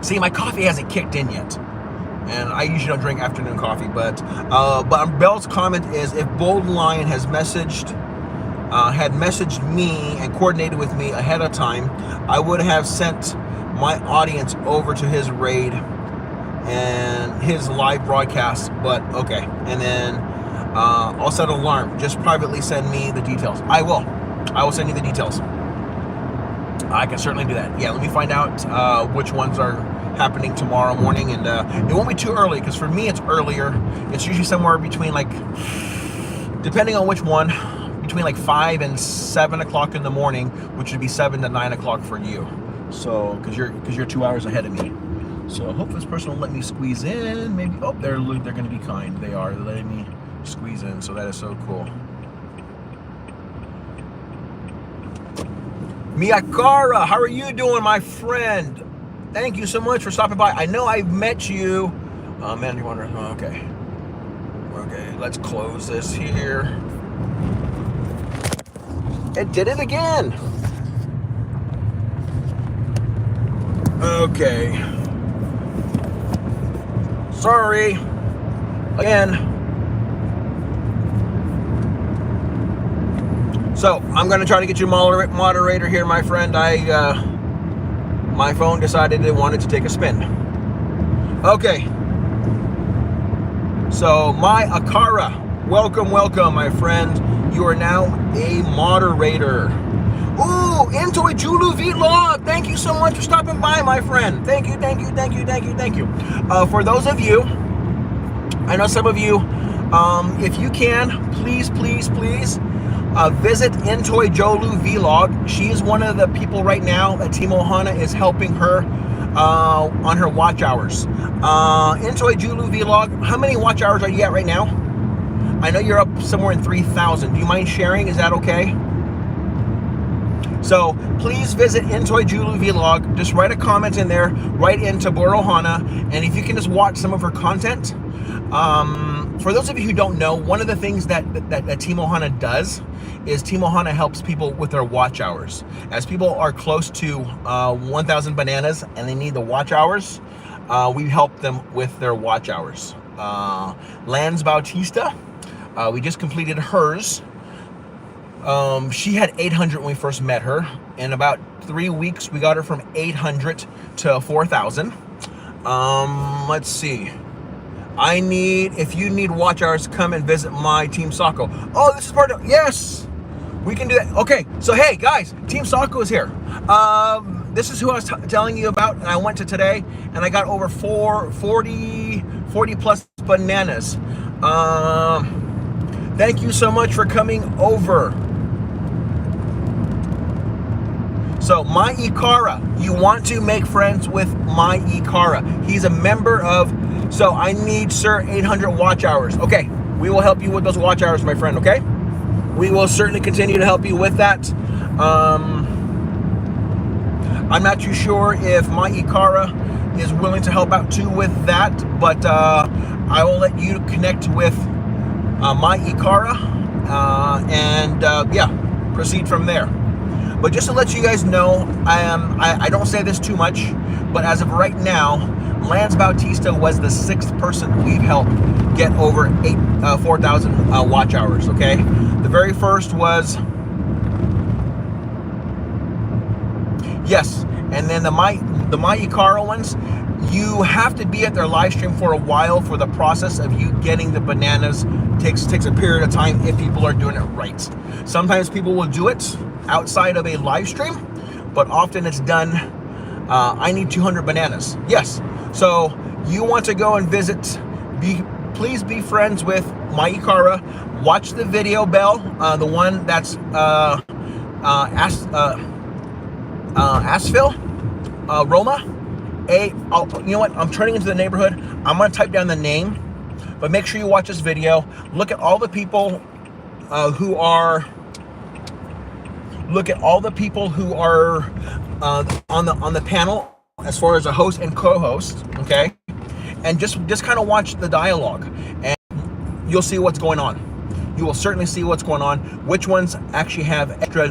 See, my coffee hasn't kicked in yet. And I usually don't drink afternoon coffee, but Bell's comment is, if Bold Lion had messaged me and coordinated with me ahead of time, I would have sent my audience over to his raid and his live broadcast. But okay, and then I'll set an alarm. Just privately send me the details. I will send you the details. I can certainly do that. Yeah, let me find out which ones are happening tomorrow morning, and it won't be too early, because for me it's earlier. It's usually somewhere between, like, depending on which one, between like 5 and 7 o'clock in the morning, which would be 7 to 9 o'clock for you. So because you're 2 hours ahead of me. So I hope this person will let me squeeze in. Maybe they're going to be kind. They're letting me squeeze in. So that is so cool. Miyakara, how are you doing, my friend? Thank you so much for stopping by. I know I've met you. Man, you wonder. Okay. Okay, let's close this here. It did it again. Okay. Sorry. Again. So, I'm going to try to get you moderator here, my friend. My phone decided it wanted to take a spin. Okay. So, my Akara, welcome, my friend. You are now a moderator. Ooh, Entoy Julu Vlog. Thank you so much for stopping by, my friend. Thank you. For those of you, I know some of you, if you can, please visit Entoy Jolu Vlog. She is one of the people right now that Team Ohana is helping her on her watch hours. Entoy Julu Vlog, how many watch hours are you at right now? I know you're up somewhere in 3,000. Do you mind sharing? Is that okay? So please visit Entoy Julu Vlog. Just write a comment in there, right into Team Ohana, and if you can just watch some of her content. For those of you who don't know, one of the things that Team Ohana does is Team Ohana helps people with their watch hours. As people are close to 1,000 bananas and they need the watch hours, we help them with their watch hours. Lance Bautista, we just completed hers. She had 800 when we first met her. In about 3 weeks, we got her from 800 to 4,000. Let's see. If you need watch hours, come and visit my Team Sako. Oh, this is part of, yes, we can do that. Okay, so hey guys, Team Sako is here. This is who I was telling you about, and I went to today, and I got over 40 plus bananas. Thank you so much for coming over. So, My Ikara, you want to make friends with My Ikara. He's a member of, so I need, sir, 800 watch hours. Okay, we will help you with those watch hours, my friend, okay? We will certainly continue to help you with that. I'm not too sure if My Ikara is willing to help out too with that, but I will let you connect with My Ikara and proceed from there. But just to let you guys know, I don't say this too much, but as of right now, Lance Bautista was the 6th person we've helped get over 4,000 watch hours, okay? The very first was, yes, and then the My Ikara ones, you have to be at their live stream for a while for the process of you getting the bananas. Takes a period of time if people are doing it right. Sometimes people will do it outside of a live stream, but often it's done, I need 200 bananas. Yes, so you want to go and visit, please be friends with My Ikara. Watch the video, Bell, the one that's Asphil, Roma. You know what, I'm turning into the neighborhood. I'm gonna type down the name, but make sure you watch this video. Look at all the people who are look at all the people who are on the panel as far as a host and co-host, okay, and just kind of watch the dialogue, and you'll see what's going on. You will certainly see what's going on. Which ones actually have extra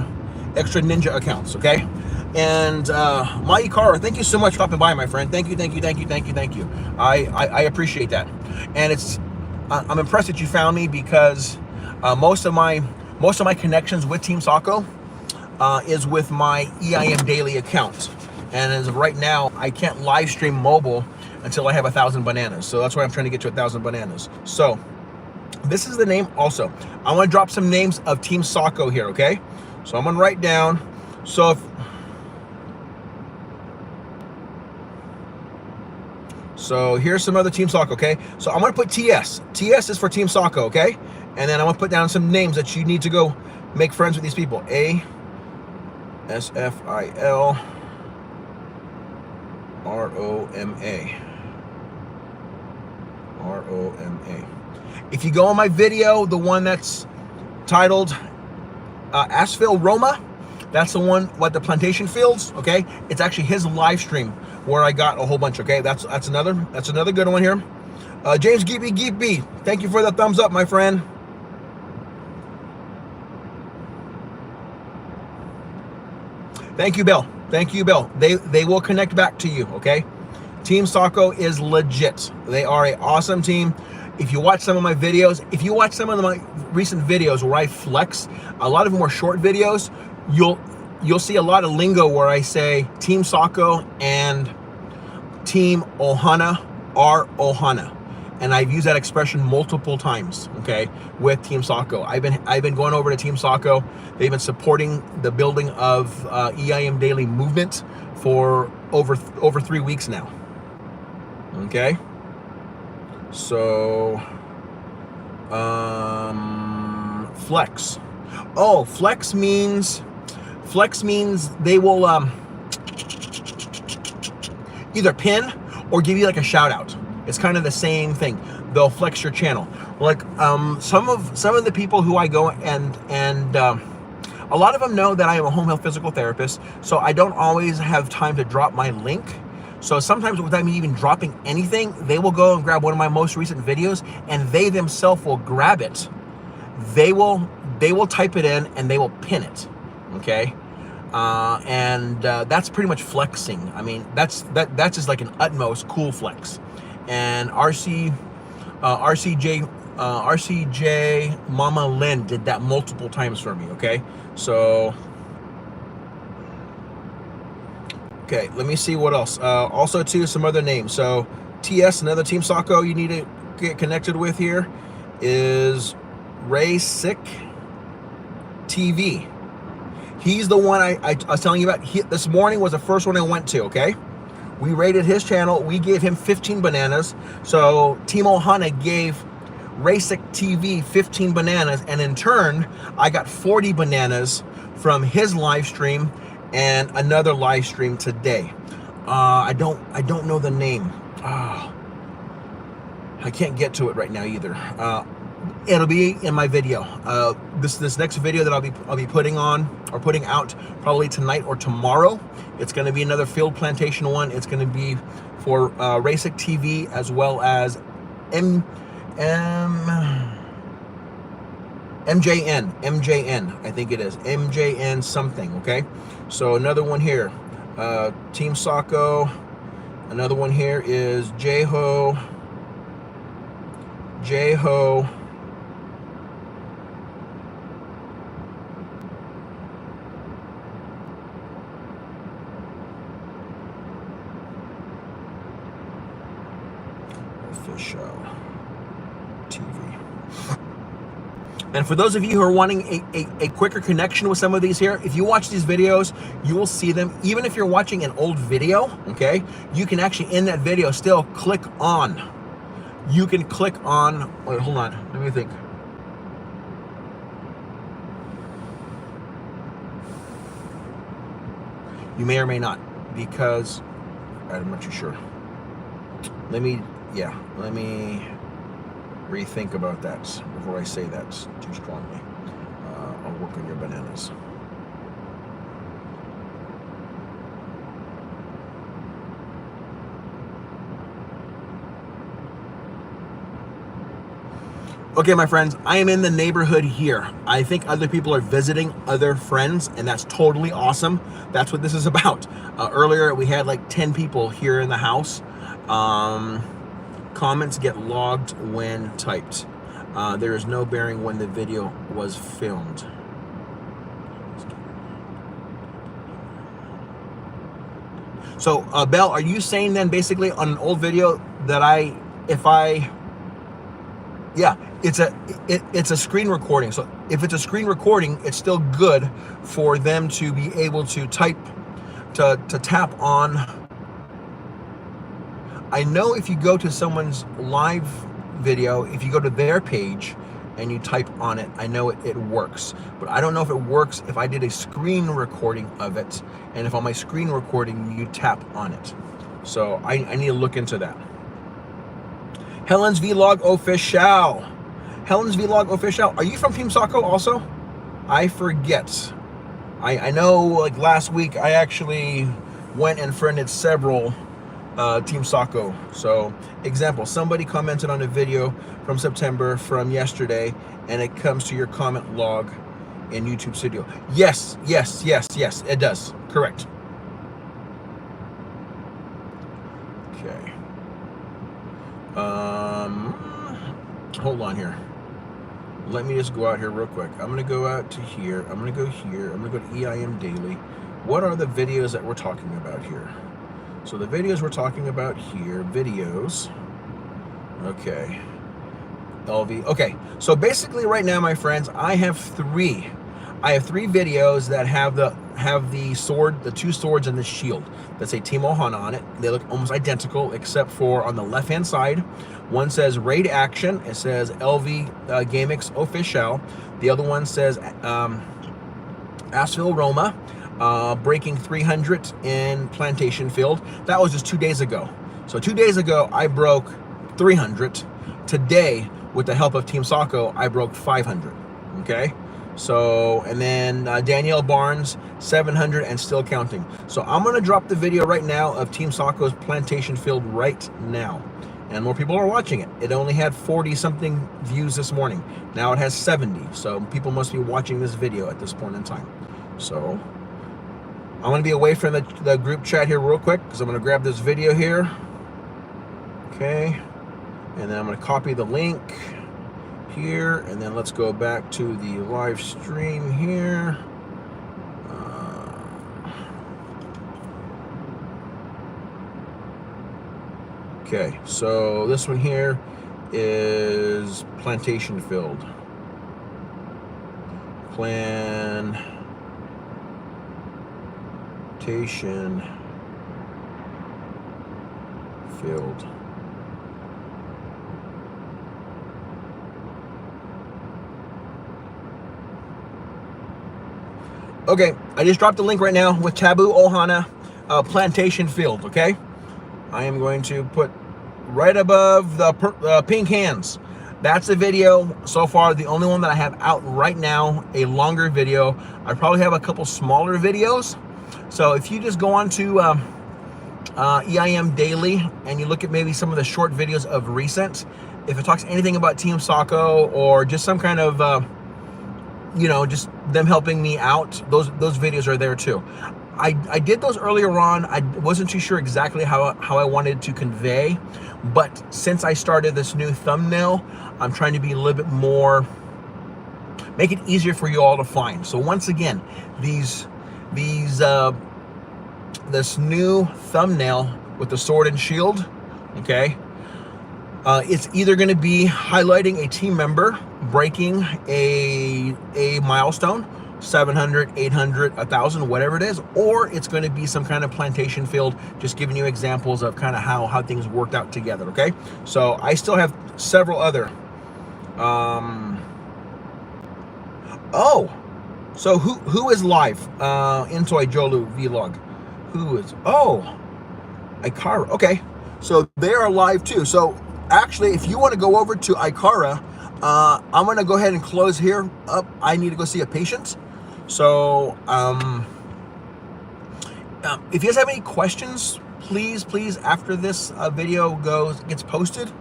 Ninja accounts, okay? And Mai Ikara, thank you so much for stopping by, my friend. Thank you. I appreciate that. And I'm impressed that you found me, because most of my connections with Team Sako is with my EIM Daily account. And as of right now, I can't live stream mobile until I have 1,000 bananas. So that's why I'm trying to get to 1,000 bananas. So this is the name also. I want to drop some names of Team Sako here, okay? So I'm gonna write down. So here's some other Team Sako, okay? So I'm gonna put TS. TS is for Team Sako, okay? And then I'm gonna put down some names that you need to go make friends with these people. ASFILROMA. ROMA. If you go on my video, the one that's titled Asphil Roma, that's the one what the plantation fields, okay? It's actually his live stream where I got a whole bunch, okay? That's another good one here. James Geepy, thank you for the thumbs up, my friend. Thank you, Bill. They will connect back to you, okay? Team Sako is legit. They are an awesome team. If you watch some of my videos, if you watch some of my recent videos where I flex, a lot of them are short videos, you'll see a lot of lingo where I say Team Sako and Team Ohana are Ohana. And I've used that expression multiple times, okay, with Team Sako. I've been going over to Team Sako. They've been supporting the building of EIM Daily movement for over 3 weeks now. Okay. So flex. Oh, flex means they will either pin or give you like a shout out. It's kind of the same thing. They'll flex your channel. Like some of the people who I go and a lot of them know that I am a home health physical therapist, so I don't always have time to drop my link. So sometimes without me even dropping anything, they will go and grab one of my most recent videos, and they themselves will grab it. They will type it in and they will pin it. Okay. That's pretty much flexing. I mean, that's just like an utmost cool flex. And RCJ Mama Lynn did that multiple times for me. Okay, so okay, let me see what else. Also too, some other names. So TS, another Team Sako you need to get connected with here, is Ray Sick TV. He's the one I was telling you about. This morning was the first one I went to, okay? We rated his channel. We gave him 15 bananas. So Team Ohana gave Rasic TV 15 bananas. And in turn, I got 40 bananas from his live stream and another live stream today. I don't know the name. I can't get to it right now either. It'll be in my video. This next video that I'll be putting out probably tonight or tomorrow. It's going to be another field plantation one. It's going to be for Rasic TV as well as MJN. I think it is MJN something. Okay, so another one here, Team Sako. Another one here is J-Ho. Official TV. And for those of you who are wanting a quicker connection with some of these here, if you watch these videos, you will see them. Even if you're watching an old video, okay, you can actually in that video still click on. You can click on, wait, hold on, let me think. You may or may not, because I'm not too sure. Let me rethink about that before I say that too strongly. I'll work on your bananas. Okay, my friends, I am in the neighborhood here. I think other people are visiting other friends, and that's totally awesome. That's what this is about. Earlier, we had like 10 people here in the house. Comments get logged when typed. There is no bearing when the video was filmed. So, Belle, are you saying then basically on an old video that yeah, it's a screen recording. So if it's a screen recording, it's still good for them to be able to type, to tap on. I know if you go to someone's live video, if you go to their page and you type on it, I know it works. But I don't know if it works if I did a screen recording of it, and if on my screen recording you tap on it. So I need to look into that. Helen's Vlog Official. Helen's Vlog Official. Are you from Team Saco also? I forget. I know like last week I actually went and friended several Team Saco. So example, somebody commented on a video from September from yesterday and it comes to your comment log in YouTube Studio. Yes, it does. Correct. Okay. Hold on here. Let me just go out here real quick. I'm gonna go out to here. I'm gonna go here. I'm gonna go to EIM Daily. What are the videos that we're talking about here? So the videos we're talking about here, videos. Okay. LV. Okay. So basically right now, my friends, I have three videos that have the sword, the two swords and the shield that say Team Ohana on it. They look almost identical, except for on the left-hand side, one says Raid Action. It says LV GameX Official. The other one says Asheville Roma, breaking 300 in Plantation Field. That was just 2 days ago. So 2 days ago, I broke 300. Today, with the help of Team Saco, I broke 500. Okay. So, and then Danielle Barnes, 700 and still counting. So I'm going to drop the video right now of Team Saco's Plantation Field right now. And more people are watching it. It only had 40 something views this morning. Now it has 70. So people must be watching this video at this point in time. So I'm going to be away from the group chat here real quick because I'm going to grab this video here. Okay. And then I'm going to copy the link here, and then let's go back to the live stream here. Okay, so this one here is Plantation Field. Plantation Field. Okay, I just dropped the link right now with Taboo Ohana Plantation Field, okay? I am going to put right above the pink hands. That's the video so far, the only one that I have out right now, a longer video. I probably have a couple smaller videos. So if you just go on to EIM Daily and you look at maybe some of the short videos of recent, if it talks anything about Team Saco or just some kind of just them helping me out, those videos are there too. I did those earlier on. I wasn't too sure exactly how I wanted to convey, but since I started this new thumbnail, I'm trying to be a little bit more, make it easier for you all to find. So once again, this new thumbnail with the sword and shield, okay, it's either going to be highlighting a team member breaking a milestone, 700, 800, 1,000, whatever it is, or it's going to be some kind of Plantation Field, just giving you examples of kind of how things worked out together. Okay, so I still have several other. Oh, so who is live? Intoi Jolu Vlog. Who is? Oh, Ikara. Okay, so they are live too. So actually, if you want to go over to Ikara, I'm going to go ahead and close here up. I need to go see a patient. So, if you guys have any questions, please, after this video gets posted,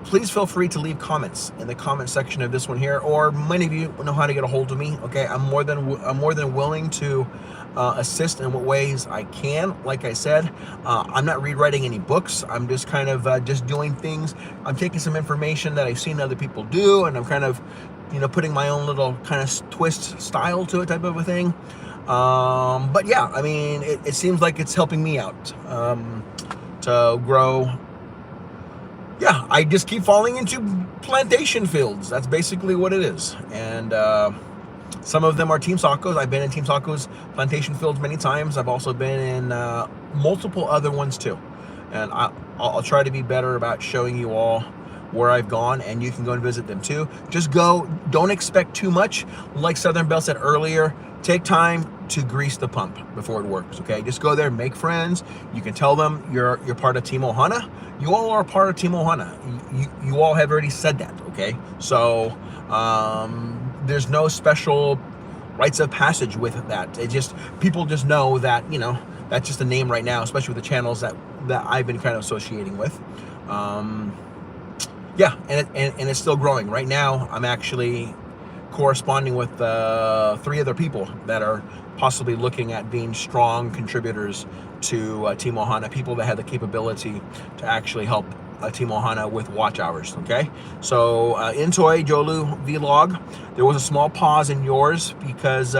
please feel free to leave comments in the comment section of this one here, or many of you know how to get a hold of me. Okay, I'm more than willing to assist in what ways I can. Like I said, I'm not rewriting any books. I'm just kind of just doing things. I'm taking some information that I've seen other people do, and I'm kind of, putting my own little kind of twist style to it, type of a thing. But yeah, I mean, it seems like it's helping me out to grow. Yeah, I just keep falling into plantation fields. That's basically what it is. And some of them are Team Sacco's. I've been in Team Sacco's plantation fields many times. I've also been in multiple other ones too. And I'll try to be better about showing you all where I've gone, and you can go and visit them too. Just go, don't expect too much. Like Southern Belle said earlier, take time to grease the pump before it works, okay? Just go there, make friends. You can tell them you're part of Team Ohana. You all are part of Team Ohana. You all have already said that, okay? So there's no special rites of passage with that. It just, people just know that, that's just a name right now, especially with the channels that I've been kind of associating with. Yeah, and it's still growing. Right now, I'm actually corresponding with 3 other people that are possibly looking at being strong contributors to Team Ohana, people that have the capability to actually help Team Ohana with watch hours, okay? So in Toy Jolu vlog, there was a small pause in yours because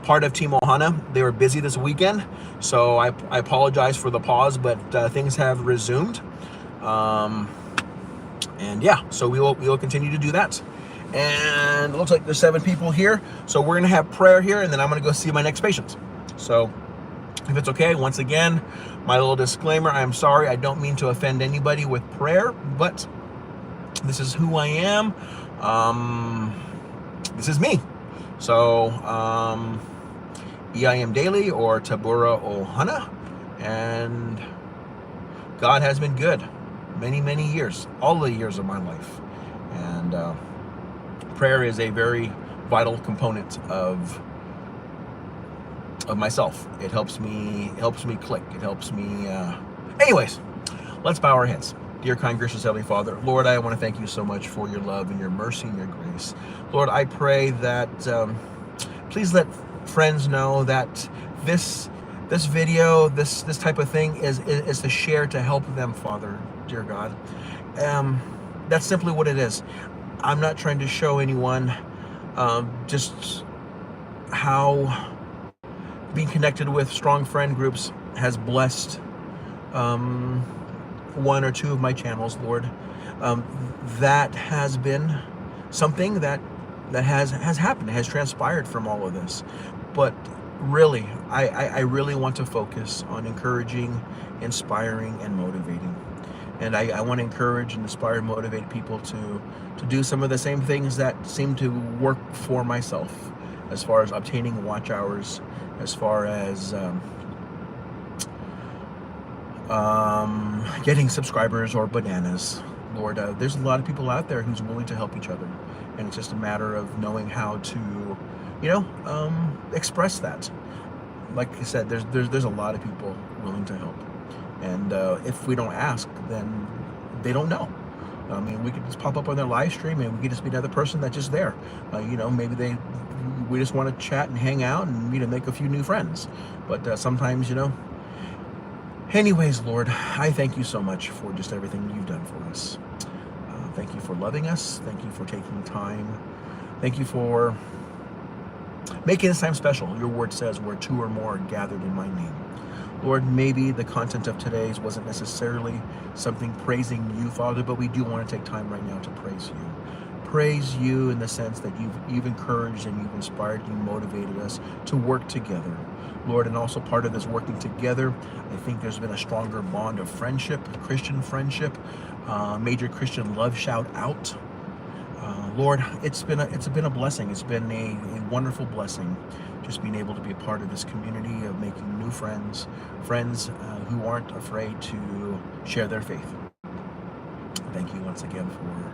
part of Team Ohana, they were busy this weekend, so I apologize for the pause, but things have resumed. And yeah, so we will continue to do that. And it looks like there's 7 people here. So we're gonna have prayer here, and then I'm gonna go see my next patients. So if it's okay, once again, my little disclaimer, I'm sorry, I don't mean to offend anybody with prayer, but this is who I am. This is me. So EIM Daily or Tabura Ohana, and God has been good many years, all the years of my life. And prayer is a very vital component of myself. It helps me click. It helps me anyways, let's bow our heads. Dear kind, gracious Heavenly Father, Lord, I want to thank you so much for your love and your mercy and your grace. Lord, I pray that please let friends know that this video, this type of thing is to share, to help them, Father, dear God. That's simply what it is. I'm not trying to show anyone just how being connected with strong friend groups has blessed 1 or 2 of my channels, Lord. That has been something that has happened, has transpired from all of this. But really, I really want to focus on encouraging, inspiring, and motivating. And I want to encourage and inspire and motivate people to do some of the same things that seem to work for myself, as far as obtaining watch hours, as far as getting subscribers or bananas. Lord, there's a lot of people out there who's willing to help each other, and it's just a matter of knowing how to, express that. Like I said, there's a lot of people willing to help, and if we don't ask, then they don't know. I mean, we could just pop up on their live stream, and we could just be another person that's just there. Maybe we just want to chat and hang out and make a few new friends. But sometimes, Anyways, Lord, I thank you so much for just everything you've done for us. Thank you for loving us. Thank you for taking time. Thank you for making this time special. Your word says where 2 or more are gathered in my name. Lord, maybe the content of today's wasn't necessarily something praising you, Father, but we do want to take time right now to praise you. Praise you in the sense that you've encouraged and you've inspired, you motivated us to work together. Lord, and also part of this working together, I think there's been a stronger bond of friendship, Christian friendship, major Christian love shout out. Lord, it's been a blessing. It's been a wonderful blessing, just being able to be a part of this community of making new friends who aren't afraid to share their faith. Thank you once again for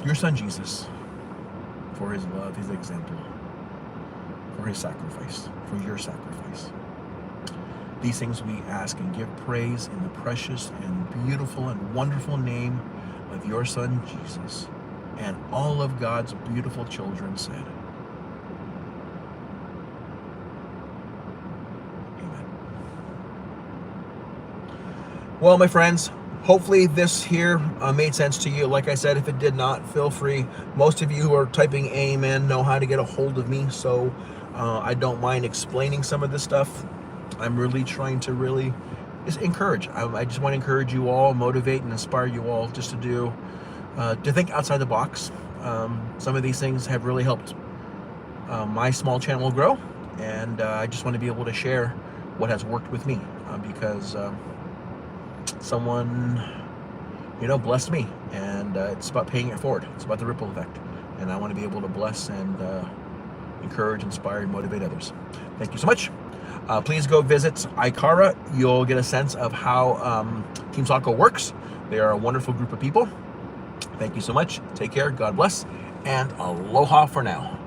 your son Jesus, for his love, his example, for his sacrifice, for your sacrifice. These things we ask and give praise in the precious and beautiful and wonderful name of your Son, Jesus. And all of God's beautiful children said, amen. Well, my friends, hopefully this here made sense to you. Like I said, if it did not, feel free. Most of you who are typing amen know how to get a hold of me, so I don't mind explaining some of this stuff. I'm really trying to just encourage. I just want to encourage you all, motivate and inspire you all just to think outside the box. Some of these things have really helped my small channel grow, and I just want to be able to share what has worked with me because someone, blessed me, and it's about paying it forward. It's about the ripple effect, and I want to be able to bless and encourage, inspire, and motivate others. Thank you so much. Please go visit Ikara. You'll get a sense of how Team Saco works. They are a wonderful group of people. Thank you so much. Take care. God bless. And aloha for now.